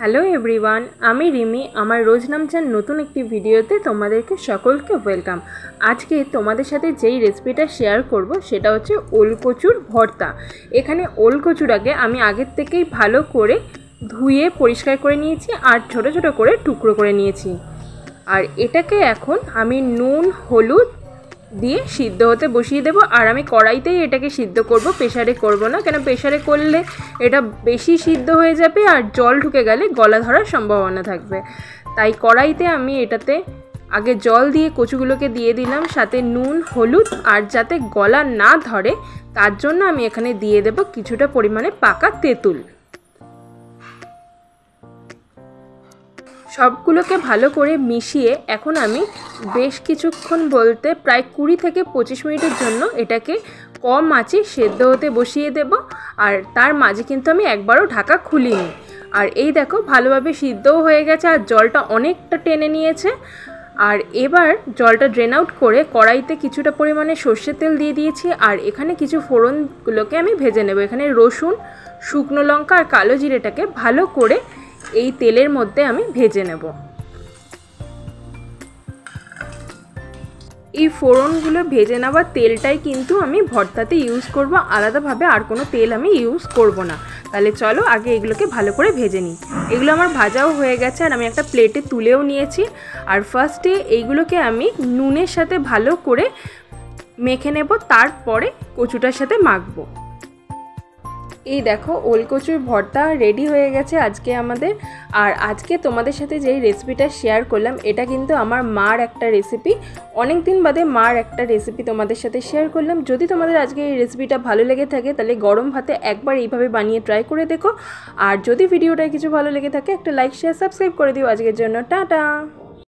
Hello everyone, আমি রিমি। আমার রোজ নামচার নতুন একটি ভিডিওতে তোমাদেরকে সকলকে ওয়েলকাম। আজকে তোমাদের সাথে যেই রেসিপিটা শেয়ার করব সেটা হচ্ছে ওলকচুর ভর্তা। এখানে ওলকচুটাকে আমি আগের থেকেই ভালো করে ধুয়ে পরিষ্কার করে নিয়েছি আর ছোট ছোট করে টুকরো করে নিয়েছি। আর এটাকে এখন আমি নুন হলুদ দিয়ে সিদ্ধ হতে বসিয়ে দেবো। আর আমি কড়াইতেই এটাকে সিদ্ধ করব, প্রেসারে করব না, কেন প্রেসারে করলে এটা বেশি সিদ্ধ হয়ে যাবে আর জল ঢুকে গেলে গলা ধরার সম্ভাবনা থাকবে। তাই কড়াইতে আমি এটাতে আগে জল দিয়ে কচুগুলোকে দিয়ে দিলাম, সাথে নুন হলুদ, আর যাতে গলা না ধরে তার জন্য আমি এখানে দিয়ে দেব কিছুটা পরিমাণে পাকা তেঁতুল। সবগুলোকে ভালো করে মিশিয়ে এখন আমি বেশ কিছুক্ষণ বলতে প্রায় 20 থেকে 25 মিনিটের জন্য এটাকে কম আঁচে সেদ্ধ হতে বসিয়ে দেব। আর তার মাঝে কিন্তু আমি একবারও ঢাকা খুলিনি। আর এই দেখো ভালোভাবে সিদ্ধও হয়ে গেছে আর জলটা অনেকটা টেনে নিয়েছে। আর এবার জলটা ড্রেন আউট করে কড়াইতে কিছুটা পরিমাণে সর্ষের তেল দিয়ে দিয়েছি। আর এখানে কিছু ফোড়নগুলোকে আমি ভেজে নেব। এখানে রসুন, শুকনো লঙ্কা আর কালো জিরেটাকে ভালো করে এই তেলের মধ্যে আমি ভেজে নেব। এই ফোড়নগুলো ভেজে নেওয়া তেলটাই কিন্তু আমি ভর্তাতে ইউজ করব, আলাদাভাবে আর কোনো তেল আমি ইউজ করব না। তাহলে চলো আগে এগুলোকে ভালো করে ভেজে নিই। এগুলো আমার ভাজাও হয়ে গেছে আর আমি একটা প্লেটে তুলেও নিয়েছি। আর ফার্স্টে এইগুলোকে আমি নুনের সাথে ভালো করে মেখে নেব, তারপরে কচুটার সাথে মাখবো। এই দেখো ওলকচুর ভর্তা রেডি হয়ে গেছে আজকে আমাদের। আর আজকে তোমাদের সাথে যেই রেসিপিটা শেয়ার করলাম এটা কিন্তু আমার মার একটা রেসিপি। অনেক দিন বাদে মার একটা রেসিপি তোমাদের সাথে শেয়ার করলাম। যদি তোমাদের আজকে এই রেসিপিটা ভালো লেগে থাকে তাহলে গরম ভাতে একবার এইভাবে বানিয়ে ট্রাই করে দেখো। আর যদি ভিডিওটায় কিছু ভালো লেগে থাকে একটা লাইক শেয়ার সাবস্ক্রাইব করে দিও। আজকের জন্য টাটা।